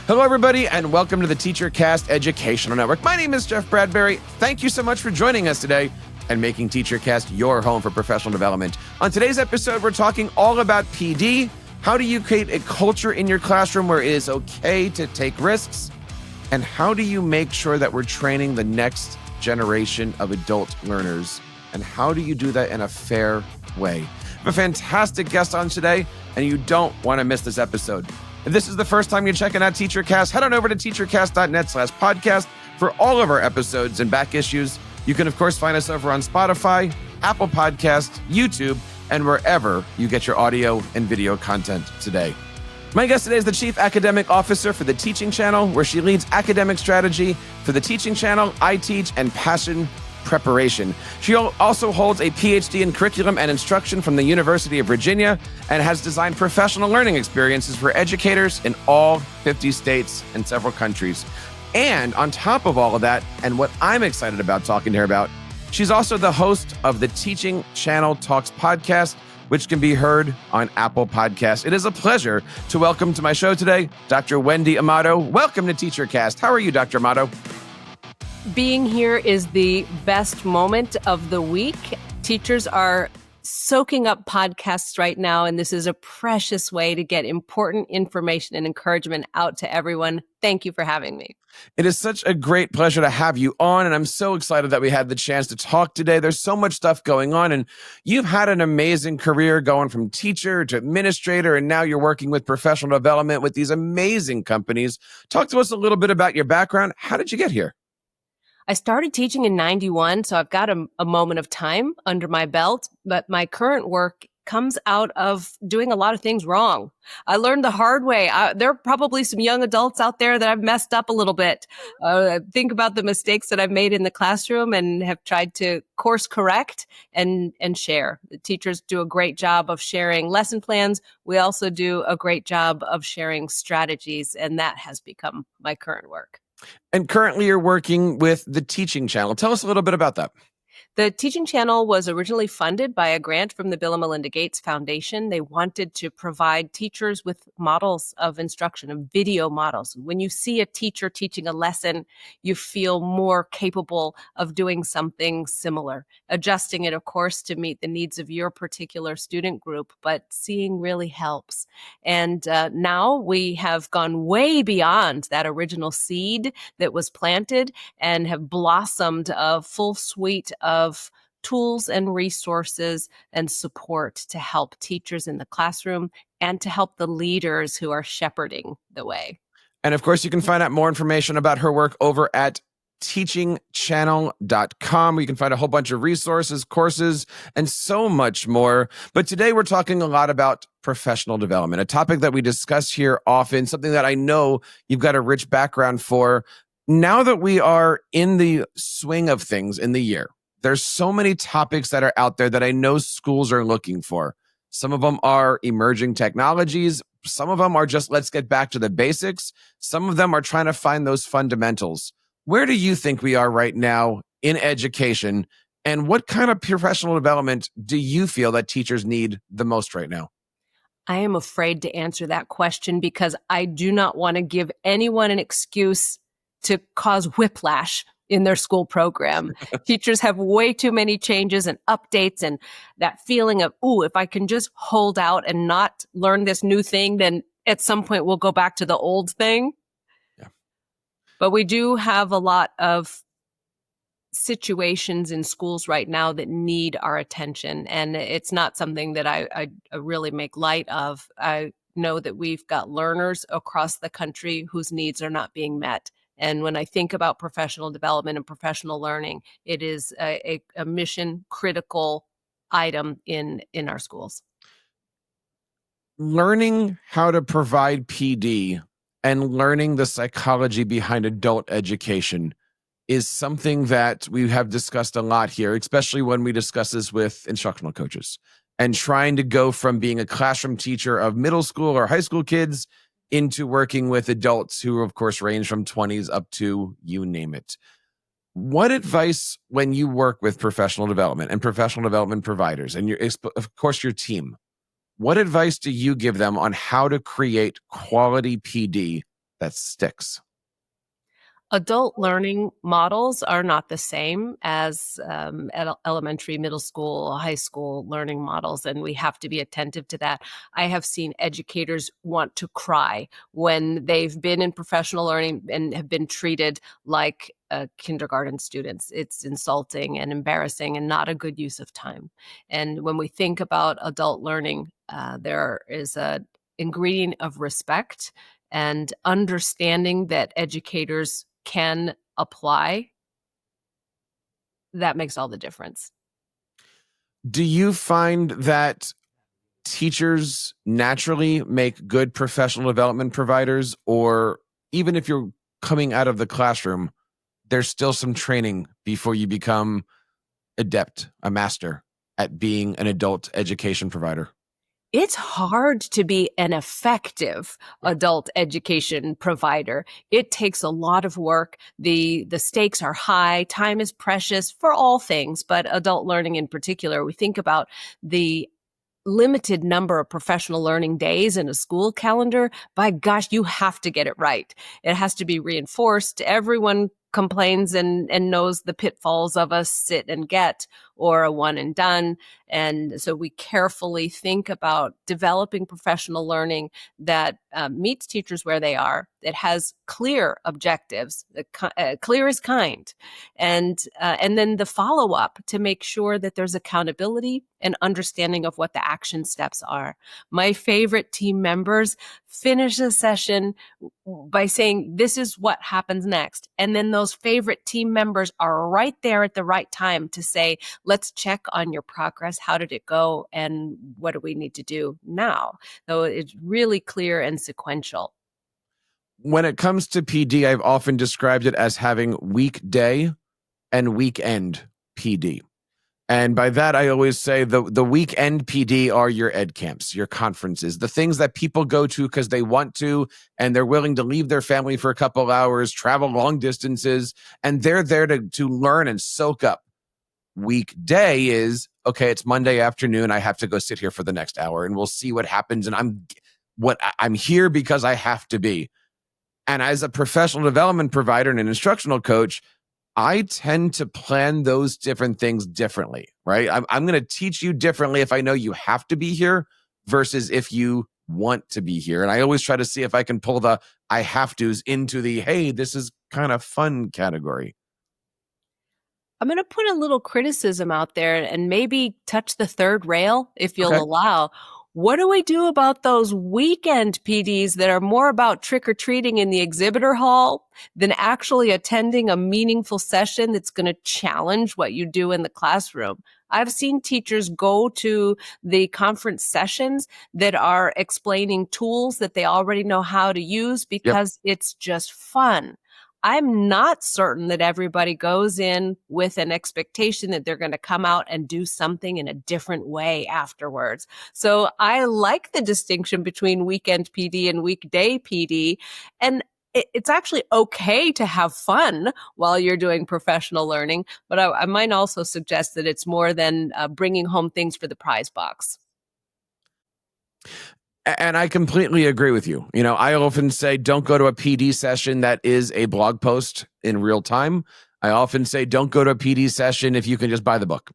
Hello, everybody, and welcome to the TeacherCast Educational Network. My name is Jeff Bradbury. Thank you so much for joining us today and making TeacherCast your home for professional development. On today's episode, we're talking all about PD. How do you create a culture in your classroom where it is okay to take risks? And how do you make sure that we're training the next generation of adult learners? And how do you do that in a fair way? I have a fantastic guest on today, and you don't want to miss this episode. If this is the first time you're checking out TeacherCast, head on over to teachercast.net/podcast for all of our episodes and back issues. You can, of course, find us over on Spotify, Apple Podcasts, YouTube, and wherever you get your audio and video content today. My guest today is the Chief Academic Officer for the Teaching Channel, where she leads academic strategy for the Teaching Channel, I Teach, and Passion Preparation. She also holds a PhD in curriculum and instruction from the University of Virginia and has designed professional learning experiences for educators in all 50 states and several countries. And on top of all of that, and what I'm excited about talking to her about, she's also the host of the Teaching Channel Talks podcast, which can be heard on Apple Podcasts. It is a pleasure to welcome to my show today, Dr. Wendy Amato. Welcome to TeacherCast. How are you, Dr. Amato? Being here is the best moment of the week. Teachers are soaking up podcasts right now, and this is a precious way to get important information and encouragement out to everyone. Thank you for having me. It is such a great pleasure to have you on, and I'm so excited that we had the chance to talk today. There's so much stuff going on, and you've had an amazing career going from teacher to administrator, and now you're working with professional development with these amazing companies. Talk to us a little bit about your background. How did you get here? I started teaching in 91, so I've got a moment of time under my belt, but my current work comes out of doing a lot of things wrong. I learned the hard way. There are probably some young adults out there that I've messed up a little bit. Think about the mistakes that I've made in the classroom and have tried to course correct and share. The teachers do a great job of sharing lesson plans. We also do a great job of sharing strategies, and that has become my current work. And currently you're working with the Teaching Channel. Tell us a little bit about that. The Teaching Channel was originally funded by a grant from the Bill and Melinda Gates Foundation. They wanted to provide teachers with models of instruction, of video models. When you see a teacher teaching a lesson, you feel more capable of doing something similar, adjusting it, of course, to meet the needs of your particular student group, but seeing really helps. And now we have gone way beyond that original seed that was planted and have blossomed a full suite of tools and resources and support to help teachers in the classroom and to help the leaders who are shepherding the way. And of course, you can find out more information about her work over at teachingchannel.com. You can find a whole bunch of resources, courses, and so much more. But today we're talking a lot about professional development, a topic that we discuss here often, something that I know you've got a rich background for. Now that we are in the swing of things in the year, there's so many topics that are out there that I know schools are looking for. Some of them are emerging technologies. Some of them are just, let's get back to the basics. Some of them are trying to find those fundamentals. Where do you think we are right now in education? And what kind of professional development do you feel that teachers need the most right now? I am afraid to answer that question because I do not want to give anyone an excuse to cause whiplash in their school program. Teachers have way too many changes and updates and that feeling of, if I can just hold out and not learn this new thing, then at some point we'll go back to the old thing. Yeah. But we do have a lot of situations in schools right now that need our attention. And it's not something that I really make light of. I know that we've got learners across the country whose needs are not being met. And when I think about professional development and professional learning, it is a mission critical item in our schools. Learning how to provide PD and learning the psychology behind adult education is something that we have discussed a lot here, especially when we discuss this with instructional coaches and trying to go from being a classroom teacher of middle school or high school kids into working with adults who, of course, range from 20s up to you name it. What advice, when you work with professional development and professional development providers and of course, your team, what advice do you give them on how to create quality PD that sticks? Adult learning models are not the same as elementary, middle school, high school learning models, and we have to be attentive to that. I have seen educators want to cry when they've been in professional learning and have been treated like kindergarten students. It's insulting and embarrassing and not a good use of time. And when we think about adult learning, there is an ingredient of respect and understanding that educators can apply. That makes all the difference. Do you find that teachers naturally make good professional development providers, or even if you're coming out of the classroom, there's still some training before you become adept, a master at being an adult education provider? It's hard to be an effective adult education provider. It takes a lot of work. The stakes are high. Time is precious for all things, but adult learning in particular. We think about the limited number of professional learning days in a school calendar. By gosh, you have to get it right. It has to be reinforced. Everyone complains and knows the pitfalls of a sit and get or a one and done. And so we carefully think about developing professional learning that meets teachers where they are. It has clear objectives, clear is kind. And then the follow-up to make sure that there's accountability and understanding of what the action steps are. My favorite team members finish a session by saying, this is what happens next. And then those favorite team members are right there at the right time to say, let's check on your progress. How did it go? And what do we need to do now? So it's really clear and sequential. When it comes to PD, I've often described it as having weekday and weekend PD. And by that, I always say the weekend PD are your ed camps, your conferences, the things that people go to because they want to, and they're willing to leave their family for a couple hours, travel long distances, and they're there to learn and soak up. Weekday is, okay, it's Monday afternoon. I have to go sit here for the next hour and we'll see what happens. And I'm here because I have to be. And as a professional development provider and an instructional coach, I tend to plan those different things differently, right? I'm going to teach you differently if I know you have to be here versus if you want to be here. And I always try to see if I can pull the I have to's into the, hey, this is kind of fun category. I'm going to put a little criticism out there and maybe touch the third rail if you'll allow. What do we do about those weekend PDs that are more about trick-or-treating in the exhibitor hall than actually attending a meaningful session that's going to challenge what you do in the classroom? I've seen teachers go to the conference sessions that are explaining tools that they already know how to use because it's just fun. I'm not certain that everybody goes in with an expectation that they're going to come out and do something in a different way afterwards. So I like the distinction between weekend PD and weekday PD. And it's actually okay to have fun while you're doing professional learning. But I might also suggest that it's more than bringing home things for the prize box. And I completely agree with you. You know, I often say, don't go to a PD session that is a blog post in real time. I often say, don't go to a PD session if you can just buy the book,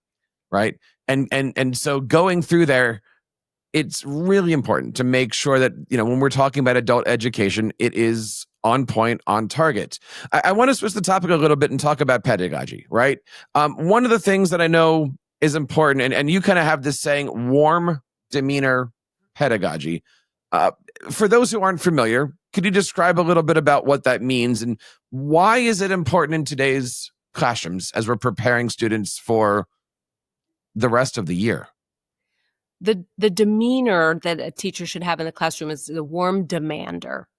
right? And so going through there, it's really important to make sure that, you know, when we're talking about adult education, it is on point, on target. I want to switch the topic a little bit and talk about pedagogy, right? One of the things that I know is important, and you kind of have this saying, warm demeanor pedagogy. For those who aren't familiar, could you describe a little bit about what that means and why is it important in today's classrooms as we're preparing students for the rest of the year? The demeanor that a teacher should have in the classroom is the warm demander.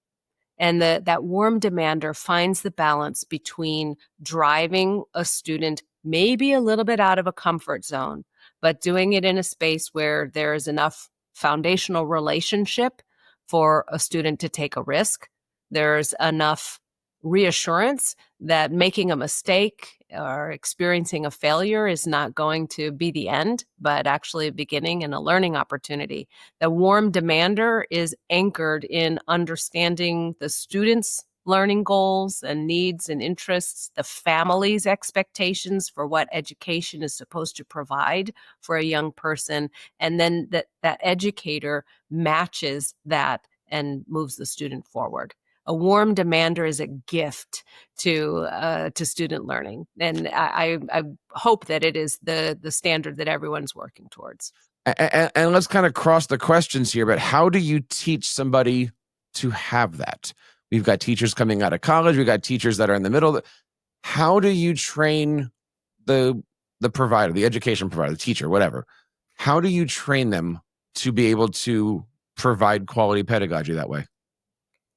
And that warm demander finds the balance between driving a student maybe a little bit out of a comfort zone, but doing it in a space where there is enough foundational relationship for a student to take a risk. There's enough reassurance that making a mistake or experiencing a failure is not going to be the end, but actually a beginning and a learning opportunity. The warm demander is anchored in understanding the student's learning goals and needs and interests, the family's expectations for what education is supposed to provide for a young person, and then that educator matches that and moves the student forward. A warm demander is a gift to student learning, and I hope that it is the standard that everyone's working towards. And let's kind of cross the questions here, but how do you teach somebody to have that? We've got teachers coming out of college. We've got teachers that are in the middle. How do you train the provider, the education provider, the teacher, whatever? How do you train them to be able to provide quality pedagogy that way?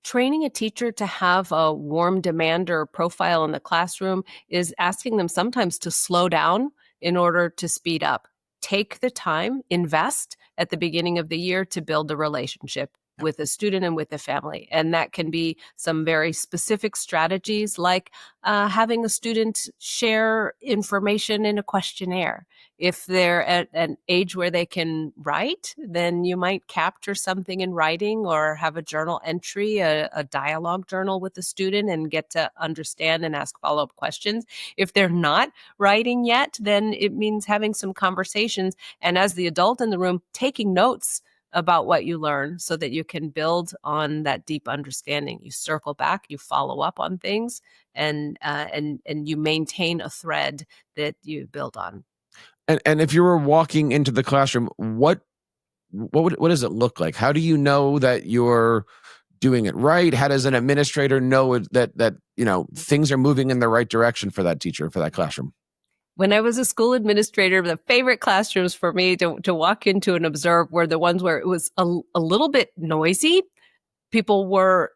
Training a teacher to have a warm demander profile in the classroom is asking them sometimes to slow down in order to speed up. Take the time, invest at the beginning of the year to build a relationship with a student and with the family. And that can be some very specific strategies like having a student share information in a questionnaire. If they're at an age where they can write, then you might capture something in writing or have a journal entry, a dialogue journal with the student, and get to understand and ask follow-up questions. If they're not writing yet, then it means having some conversations. And as the adult in the room, taking notes about what you learn so that you can build on that deep understanding. You circle back, you follow up on things, and you maintain a thread that you build on. And if you were walking into the classroom, what does it look like? How do you know that you're doing it right? How does an administrator know that things are moving in the right direction for that teacher, for that classroom? When I was a school administrator, the favorite classrooms for me to walk into and observe were the ones where it was a little bit noisy. People were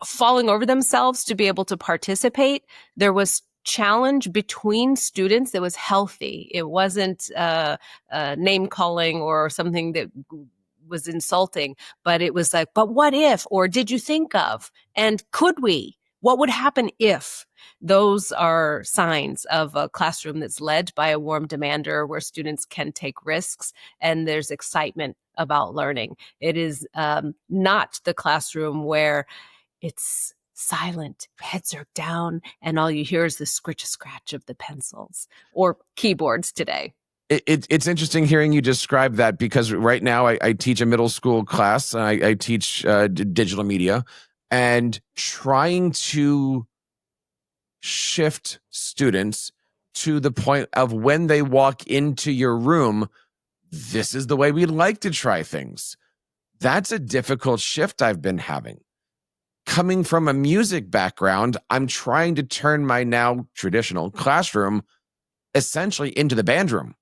falling over themselves to be able to participate. There was challenge between students that was healthy. It wasn't name calling or something that was insulting, but it was like, but what if, or did you think of, and could we? What would happen if? Those are signs of a classroom that's led by a warm demander where students can take risks and there's excitement about learning. It is not the classroom where it's silent, heads are down, and all you hear is the scratch of the pencils or keyboards today. It's interesting hearing you describe that, because right now I teach a middle school class. I teach digital media, and trying to shift students to the point of when they walk into your room, this is the way we like to try things. That's a difficult shift I've been having. Coming from a music background, I'm trying to turn my now traditional classroom essentially into the band room,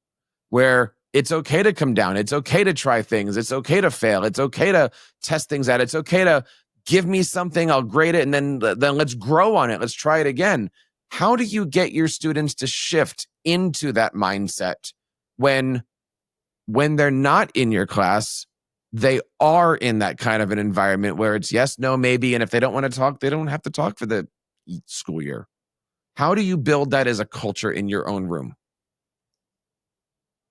where it's okay to come down. It's okay to try things. It's okay to fail. It's okay to test things out. It's okay to give me something, I'll grade it, and then let's grow on it. Let's try it again. How do you get your students to shift into that mindset when they're not in your class, they are in that kind of an environment where it's yes, no, maybe, and if they don't want to talk, they don't have to talk for the school year? How do you build that as a culture in your own room?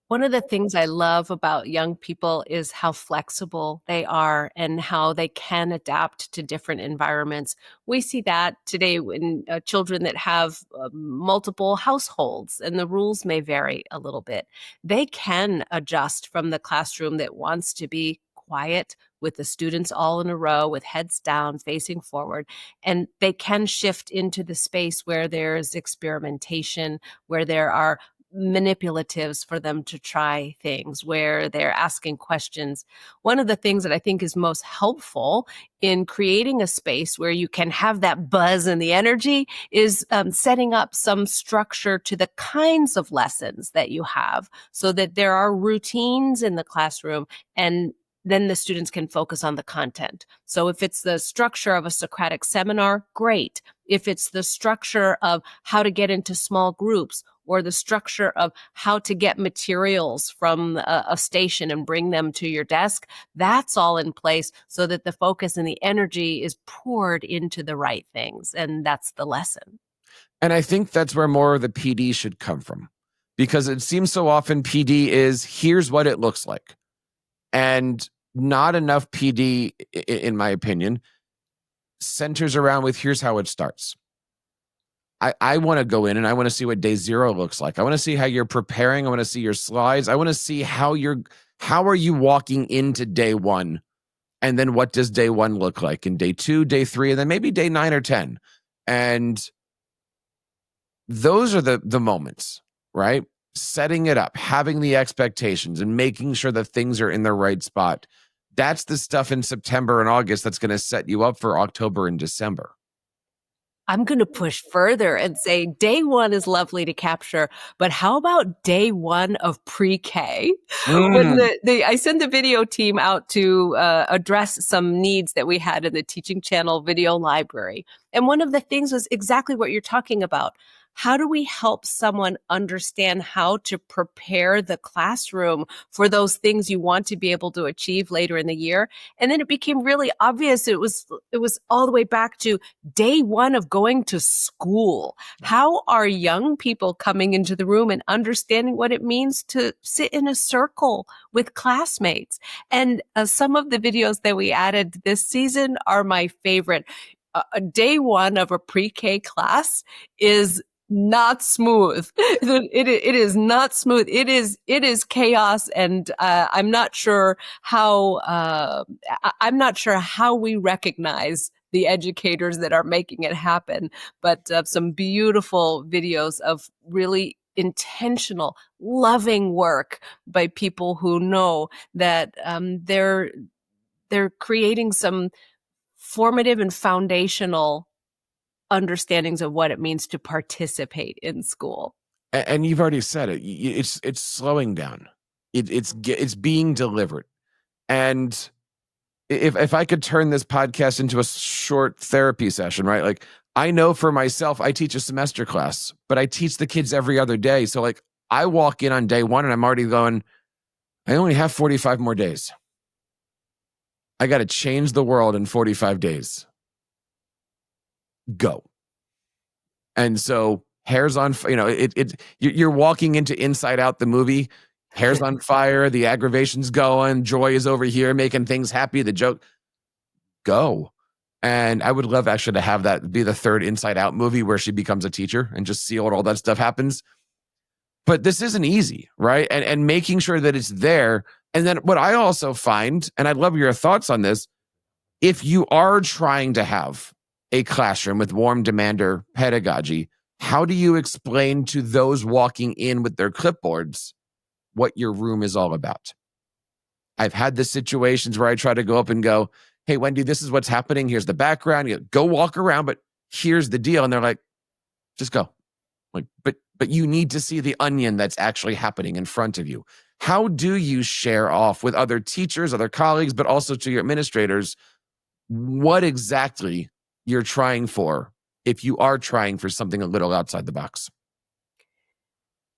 One of the things I love about young people is how flexible they are and how they can adapt to different environments. We see that today in children that have multiple households, and the rules may vary a little bit. They can adjust from the classroom that wants to be quiet with the students all in a row with heads down facing forward, and they can shift into the space where there's experimentation, where there are manipulatives for them to try things, where they're asking questions. One of the things that I think is most helpful in creating a space where you can have that buzz and the energy is setting up some structure to the kinds of lessons that you have, so that there are routines in the classroom, and then the students can focus on the content. So if it's the structure of a Socratic seminar, great. If it's the structure of how to get into small groups, or the structure of how to get materials from a station and bring them to your desk, that's all in place so that the focus and the energy is poured into the right things. And that's the lesson. And I think that's where more of the PD should come from, because it seems so often PD is here's what it looks like. And not enough PD, in my opinion, centers around with here's how it starts. I want to go in and I want to see what day 0 looks like. I want to see how you're preparing. I want to see your slides. I want to see how are you walking into day 1, and then what does day 1 look like, and day 2, day 3, and then maybe day 9 or 10. And those are the moments, right? Setting it up, having the expectations, and making sure that things are in the right spot. That's the stuff in September and August that's going to set you up for October and December. I'm going to push further and say day 1 is lovely to capture, but how about day 1 of pre-K? When I send the video team out to address some needs that we had in the Teaching Channel video library. And one of the things was exactly what you're talking about. How do we help someone understand how to prepare the classroom for those things you want to be able to achieve later in the year? And then it became really obvious. It was all the way back to day 1 of going to school. How are young people coming into the room and understanding what it means to sit in a circle with classmates? And some of the videos that we added this season are my favorite. Day 1 of a pre-K class is not smooth. It is not smooth. It is chaos, and I'm not sure how we recognize the educators that are making it happen. But some beautiful videos of really intentional, loving work by people who know that they're creating some formative and foundational understandings of what it means to participate in school. And you've already said it. It's slowing down. It's being delivered. And if I could turn this podcast into a short therapy session, right? Like, I know for myself, I teach a semester class, but I teach the kids every other day. So like, I walk in on day 1 and I'm already going, I only have 45 more days. I got to change the world in 45 days. Go. And so hair's on, you're walking into Inside Out, the movie. Hair's on fire. The aggravation's going. Joy is over here making things happy. The joke. Go. And I would love actually to have that be the 3rd Inside Out movie where she becomes a teacher and just see what all that stuff happens. But this isn't easy, right? And making sure that it's there. And then what I also find, and I'd love your thoughts on this, if you are trying to have a classroom with warm demander pedagogy, how do you explain to those walking in with their clipboards what your room is all about? I've had the situations where I try to go up and go, hey, Wendy, this is what's happening. Here's the background. You go walk around, but here's the deal. And they're like, just go. Like, but you need to see the onion that's actually happening in front of you. How do you share off with other teachers, other colleagues, but also to your administrators, what exactly you're trying for if you are trying for something a little outside the box?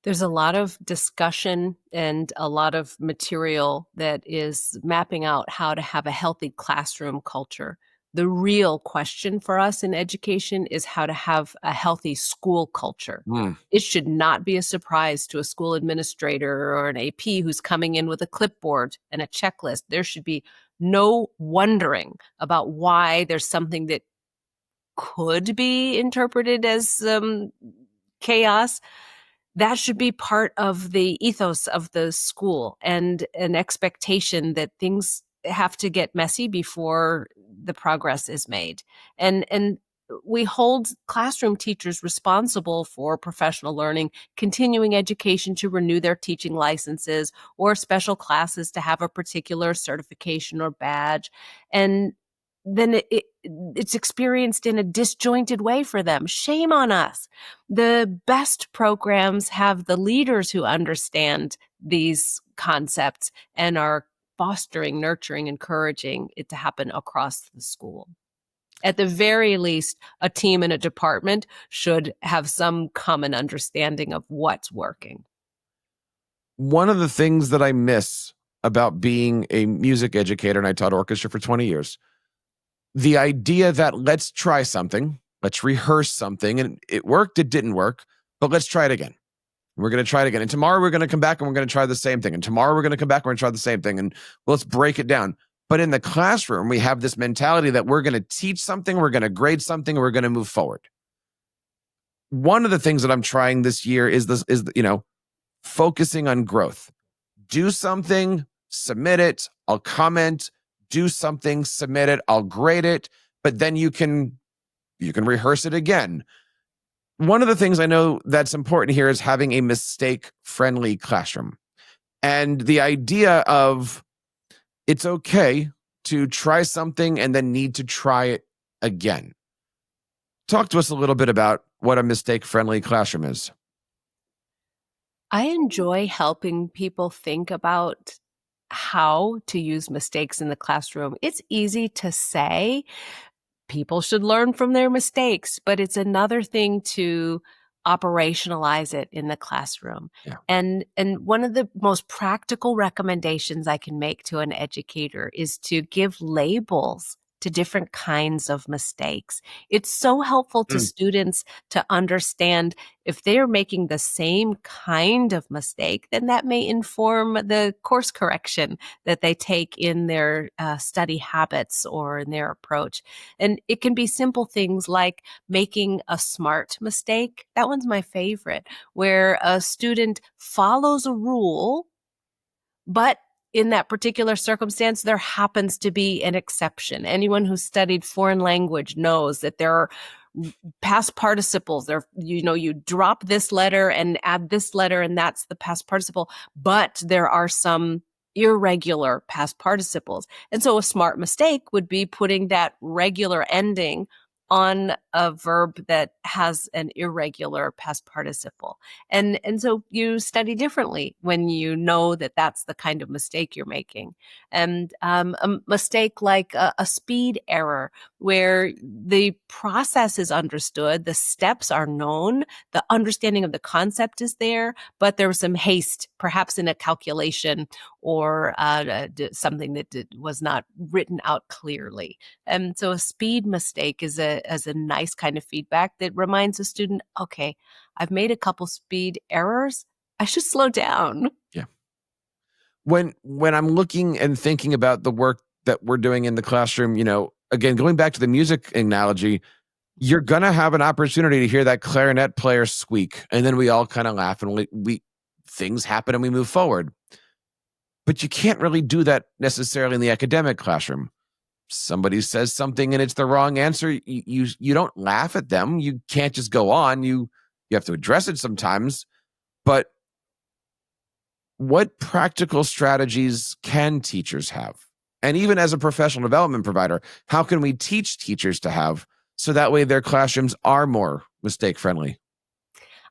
There's a lot of discussion and a lot of material that is mapping out how to have a healthy classroom culture. The real question for us in education is how to have a healthy school culture. It should not be a surprise to a school administrator or an AP who's coming in with a clipboard and a checklist. There should be no wondering about why there's something that could be interpreted as chaos. That should be part of the ethos of the school and an expectation that things have to get messy before the progress is made. And we hold classroom teachers responsible for professional learning, continuing education to renew their teaching licenses, or special classes to have a particular certification or badge. And then it's experienced in a disjointed way for them. Shame on us. The best programs have the leaders who understand these concepts and are fostering, nurturing, encouraging it to happen across the school. At the very least, a team and a department should have some common understanding of what's working. One of the things that I miss about being a music educator, and I taught orchestra for 20 years, the idea that let's try something, let's rehearse something, and it worked, it didn't work, but let's try it again. We're going to try it again. And tomorrow we're going to come back and we're going to try the same thing. And tomorrow we're going to come back and we're going to try the same thing. And let's break it down. But in the classroom, we have this mentality that we're going to teach something, we're going to grade something, we're going to move forward. One of the things that I'm trying this year is focusing on growth. Do something, submit it, I'll comment. Do something, submit it, I'll grade it, but then you can rehearse it again. One of the things I know that's important here is having a mistake-friendly classroom. And the idea of it's okay to try something and then need to try it again. Talk to us a little bit about what a mistake-friendly classroom is. I enjoy helping people think about how to use mistakes in the classroom. It's easy to say people should learn from their mistakes, but it's another thing to operationalize it in the classroom. Yeah. And one of the most practical recommendations I can make to an educator is to give labels to different kinds of mistakes. It's so helpful to students to understand if they're making the same kind of mistake, then that may inform the course correction that they take in their study habits or in their approach. And it can be simple things like making a smart mistake. That one's my favorite, where a student follows a rule, but in that particular circumstance, there happens to be an exception. Anyone who's studied foreign language knows that there are past participles. There, you drop this letter and add this letter, and that's the past participle. But there are some irregular past participles. And so a smart mistake would be putting that regular ending on a verb that has an irregular past participle. And so you study differently when you know that that's the kind of mistake you're making. And a mistake like a speed error, where the process is understood, the steps are known, the understanding of the concept is there, but there was some haste, perhaps in a calculation or something that was not written out clearly. And so a speed mistake is a nice kind of feedback that reminds a student, okay, I've made a couple speed errors. I should slow down. Yeah. When I'm looking and thinking about the work that we're doing in the classroom, again, going back to the music analogy, you're going to have an opportunity to hear that clarinet player squeak. And then we all kind of laugh and we things happen and we move forward. But you can't really do that necessarily in the academic classroom. Somebody says something and it's the wrong answer. You don't laugh at them. You can't just go on. You have to address it sometimes. But what practical strategies can teachers have? And even as a professional development provider, how can we teach teachers to have so that way their classrooms are more mistake-friendly?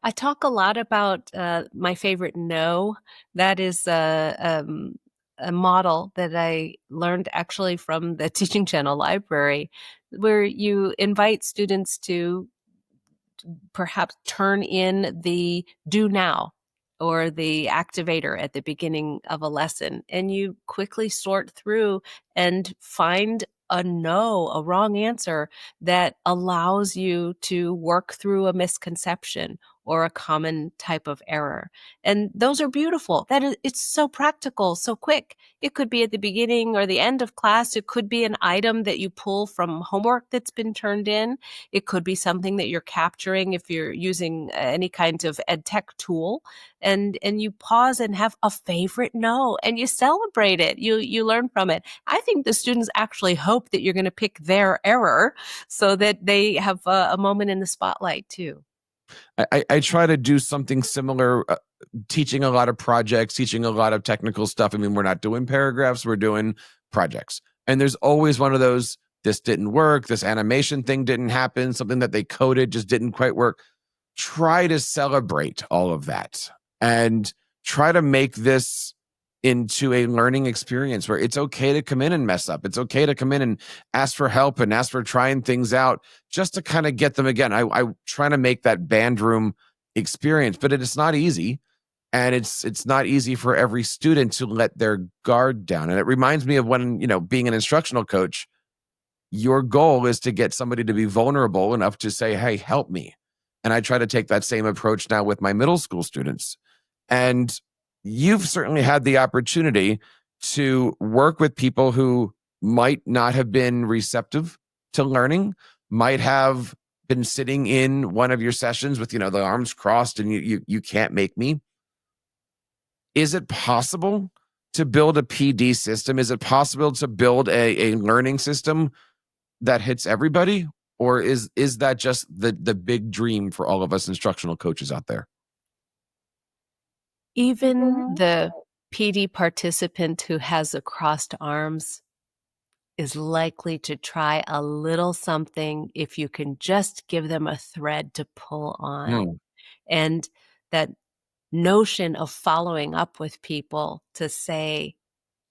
I talk a lot about my favorite no. That is a model that I learned actually from the Teaching Channel library, where you invite students to perhaps turn in the do now or the activator at the beginning of a lesson, and you quickly sort through and find a no, a wrong answer that allows you to work through a misconception or a common type of error. And those are beautiful. It's so practical, so quick. It could be at the beginning or the end of class. It could be an item that you pull from homework that's been turned in. It could be something that you're capturing if you're using any kind of ed tech tool. And you pause and have a favorite no, and you celebrate it. You learn from it. I think the students actually hope that you're going to pick their error so that they have a moment in the spotlight too. I try to do something similar, teaching a lot of projects, teaching a lot of technical stuff. I mean, we're not doing paragraphs, we're doing projects. And there's always one of those, this didn't work, this animation thing didn't happen, something that they coded just didn't quite work. Try to celebrate all of that and try to make this into a learning experience where it's okay to come in and mess up. It's okay to come in and ask for help and ask for trying things out just to kind of get them again. I try to make that band room experience, but it's not easy. And it's not easy for every student to let their guard down. And it reminds me of when, being an instructional coach, your goal is to get somebody to be vulnerable enough to say, hey, help me. And I try to take that same approach now with my middle school students. And you've certainly had the opportunity to work with people who might not have been receptive to learning, might have been sitting in one of your sessions with, the arms crossed and you can't make me. Is it possible to build a PD system? Is it possible to build a learning system that hits everybody? Or is that just the big dream for all of us instructional coaches out there? Even the PD participant who has the crossed arms is likely to try a little something if you can just give them a thread to pull on. And that notion of following up with people to say,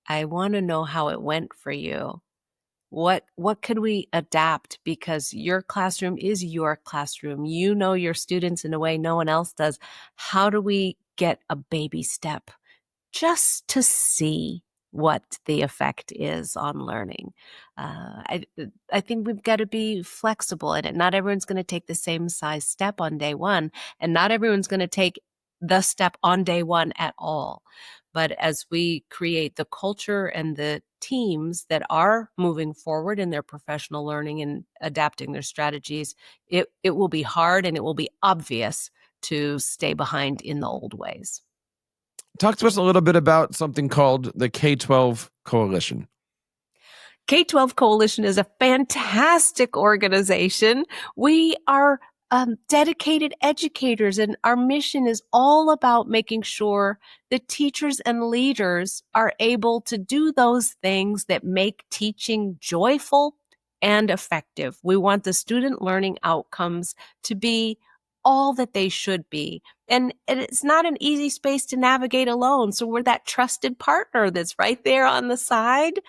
I want to know how it went for you. What could we adapt? Because your classroom is your classroom. You know your students in a way no one else does. How do we get a baby step just to see what the effect is on learning? I think we've got to be flexible in it. Not everyone's going to take the same size step on day one, and not everyone's going to take the step on day one at all. But as we create the culture and the teams that are moving forward in their professional learning and adapting their strategies, it will be hard and it will be obvious to stay behind in the old ways. Talk to us a little bit about something called the K-12 Coalition. K-12 Coalition is a fantastic organization. We are dedicated educators, and our mission is all about making sure the teachers and leaders are able to do those things that make teaching joyful and effective. We want the student learning outcomes to be all that they should be. And it's not an easy space to navigate alone. So we're that trusted partner that's right there on the side,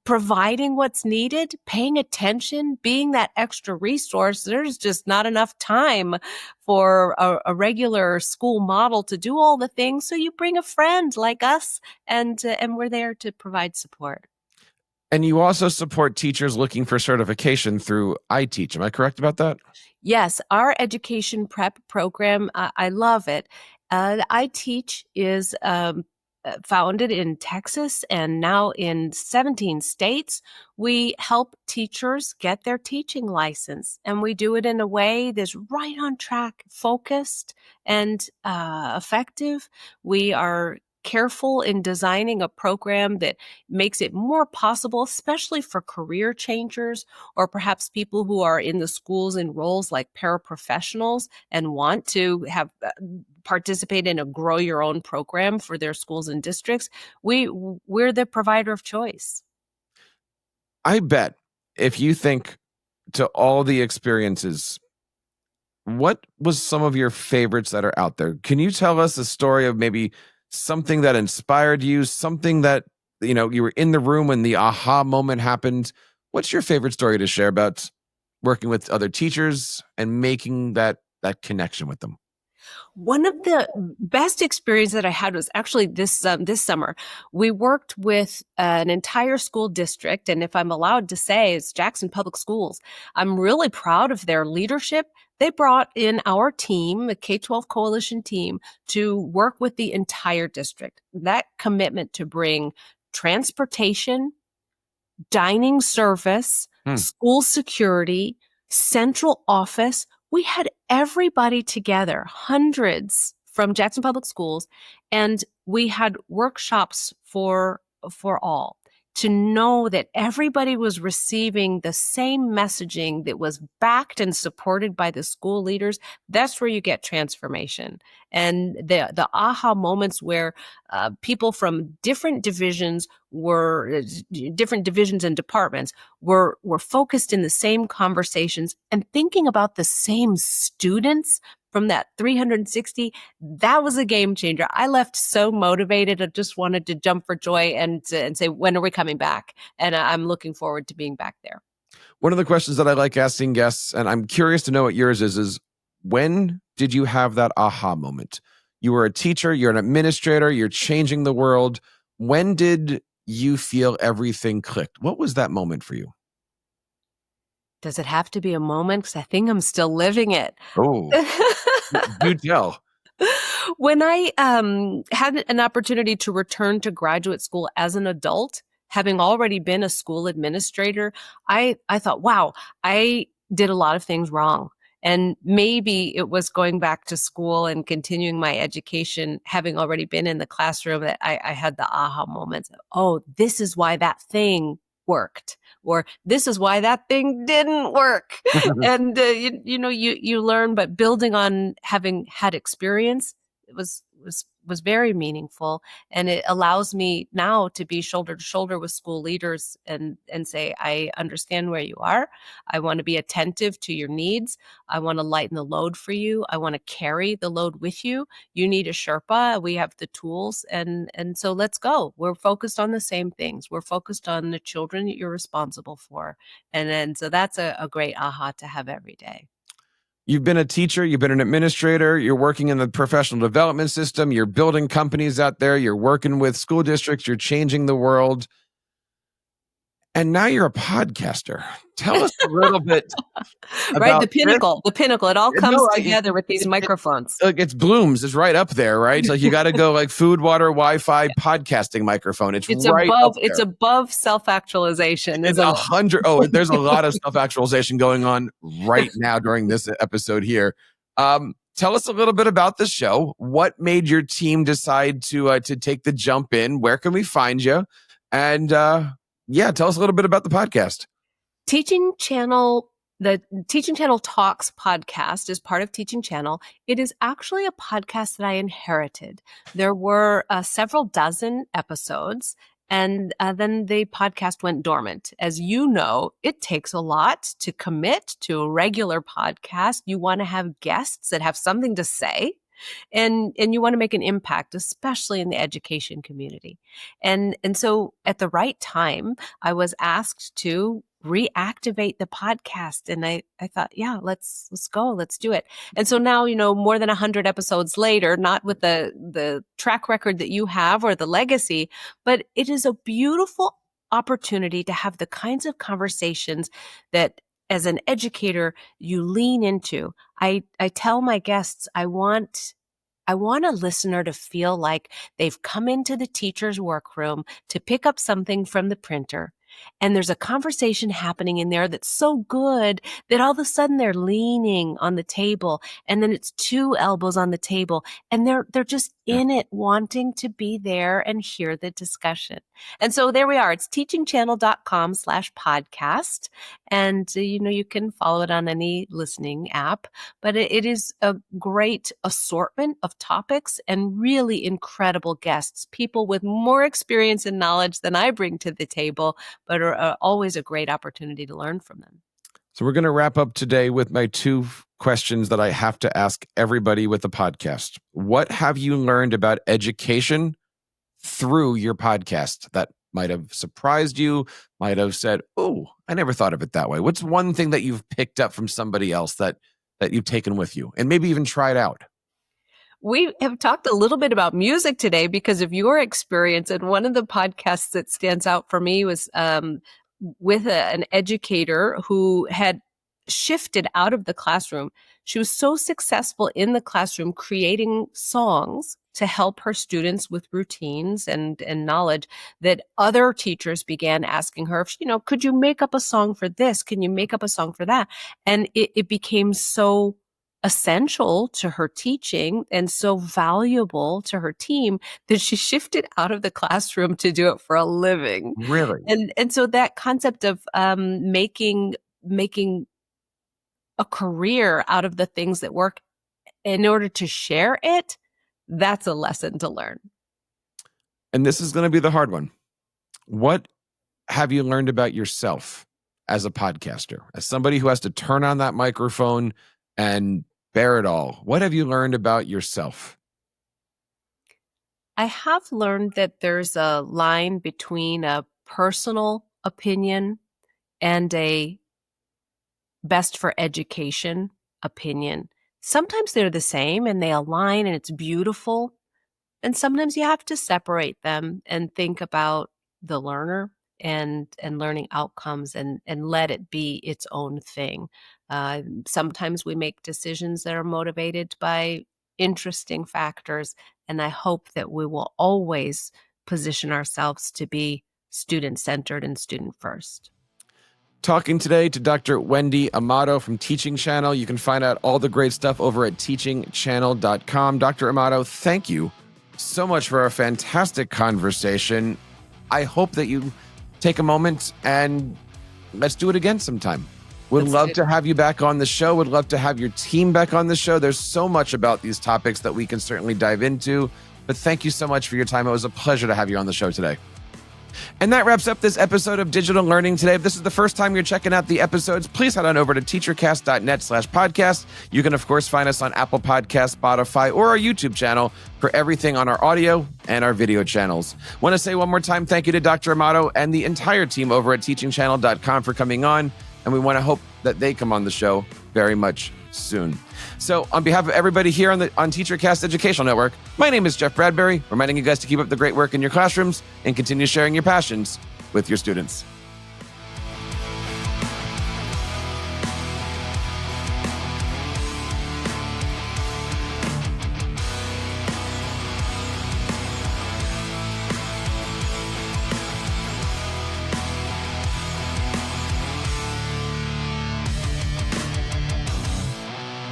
providing what's needed, paying attention, being that extra resource. There's just not enough time for a regular school model to do all the things. So you bring a friend like us, and we're there to provide support. And you also support teachers looking for certification through iTeach. Am I correct about that? Yes, our education prep program, I love it. iTeach is founded in Texas and now in 17 states. We help teachers get their teaching license, and we do it in a way that's right on track, focused, and effective. We are careful in designing a program that makes it more possible, especially for career changers or perhaps people who are in the schools in roles like paraprofessionals and want to have participate in a grow your own program for their schools and districts. We're the provider of choice. I bet if you think to all the experiences, what was some of your favorites that are out there? Can you tell us a story of maybe something that inspired you, something that, you were in the room when the aha moment happened? What's your favorite story to share about working with other teachers and making that connection with them? One of the best experiences that I had was actually this summer. We worked with an entire school district, and if I'm allowed to say, it's Jackson Public Schools. I'm really proud of their leadership. They brought in our team, the K-12 Coalition team, to work with the entire district. That commitment to bring transportation, dining service, school security, central office. We had everybody together, hundreds from Jackson Public Schools, and we had workshops for all, to know that everybody was receiving the same messaging that was backed and supported by the school leaders. That's where you get transformation. And the aha moments where people from different divisions different divisions and departments were focused in the same conversations and thinking about the same students from that 360. That was a game changer. I left so motivated. I just wanted to jump for joy and say, when are we coming back? And I'm looking forward to being back there. One of the questions that I like asking guests, and I'm curious to know what yours is when did you have that aha moment? You were a teacher, you're an administrator, you're changing the world. When did you feel everything clicked? What was that moment for you? Does it have to be a moment? Because I think I'm still living it. Oh, do tell. When I had an opportunity to return to graduate school as an adult, having already been a school administrator, I thought, wow, I did a lot of things wrong. And maybe it was going back to school and continuing my education, having already been in the classroom, that I had the aha moments. Oh, this is why that thing worked, or this is why that thing didn't work. And you learn, but building on having had experience, it was very meaningful, and it allows me now to be shoulder to shoulder with school leaders and say, I understand where you are. I want to be attentive to your needs. I want to lighten the load for you. I want to carry the load with you. You need a Sherpa. We have the tools, and so let's go. We're focused on the same things. We're focused on the children that you're responsible for, and then so that's a great aha to have every day. You've been a teacher, you've been an administrator, you're working in the professional development system, you're building companies out there, you're working with school districts, you're changing the world. And now you're a podcaster. Tell us a little bit about right, the pinnacle. It all comes together with these microphones. It's Bloom's. It's right up there, right? Like you got to go like food, water, Wi-Fi, podcasting microphone. It's right above. Up there. It's above self-actualization. It's 100. Oh, there's a lot of self-actualization going on right now during this episode here. Tell us a little bit about the show. What made your team decide to take the jump in? Where can we find you? And tell us a little bit about the podcast. Teaching Channel, the Teaching Channel Talks podcast is part of Teaching Channel. It is actually a podcast that I inherited. There were several dozen episodes, and then the podcast went dormant. As you know, it takes a lot to commit to a regular podcast. You want to have guests that have something to say. And you want to make an impact, especially in the education community. And so at the right time, I was asked to reactivate the podcast. And I thought, yeah, let's go, let's do it. And so now, more than 100 episodes later, not with the track record that you have or the legacy, but it is a beautiful opportunity to have the kinds of conversations that as an educator, you lean into. I tell my guests, I want a listener to feel like they've come into the teacher's workroom to pick up something from the printer. And there's a conversation happening in there that's so good that all of a sudden they're leaning on the table, and then it's two elbows on the table, and they're just in it, wanting to be there and hear the discussion. And so there we are. It's teachingchannel.com/podcast. And, you can follow it on any listening app, but it is a great assortment of topics and really incredible guests, people with more experience and knowledge than I bring to the table, but are always a great opportunity to learn from them. So we're going to wrap up today with my two questions that I have to ask everybody with the podcast. What have you learned about education through your podcast that might have surprised you, might have said, oh, I never thought of it that way? What's one thing that you've picked up from somebody else that you've taken with you and maybe even tried out? We have talked a little bit about music today because of your experience. And one of the podcasts that stands out for me was with an educator who had shifted out of the classroom. She was so successful in the classroom creating songs to help her students with routines and knowledge that other teachers began asking her, could you make up a song for this? Can you make up a song for that? And it became so essential to her teaching and so valuable to her team that she shifted out of the classroom to do it for a living. Really? And so that concept of making a career out of the things that work in order to share it, that's a lesson to learn. And this is going to be the hard one. what have you learned about yourself as a podcaster, as somebody who has to turn on that microphone and bear it all? What have you learned about yourself? I have learned that there's a line between a personal opinion and a best for education opinion. Sometimes they're the same and they align and it's beautiful. And sometimes you have to separate them and think about the learner and learning outcomes and let it be its own thing. Sometimes we make decisions that are motivated by interesting factors, and I hope that we will always position ourselves to be student-centered and student-first. Talking today to Dr. Wendy Amato from Teaching Channel. You can find out all the great stuff over at teachingchannel.com. Dr. Amato, thank you so much for a fantastic conversation. I hope that you take a moment and let's do it again sometime. Would love to have you back on the show. Would love to have your team back on the show. There's so much about these topics that we can certainly dive into. But thank you so much for your time. It was a pleasure to have you on the show today. And that wraps up this episode of Digital Learning Today. If this is the first time you're checking out the episodes, please head on over to teachercast.net/podcast. You can, of course, find us on Apple Podcasts, Spotify, or our YouTube channel for everything on our audio and our video channels. Want to say one more time, thank you to Dr. Amato and the entire team over at teachingchannel.com for coming on. And we want to hope that they come on the show very much soon. So on behalf of everybody here on TeacherCast Educational Network, my name is Jeff Bradbury, reminding you guys to keep up the great work in your classrooms and continue sharing your passions with your students.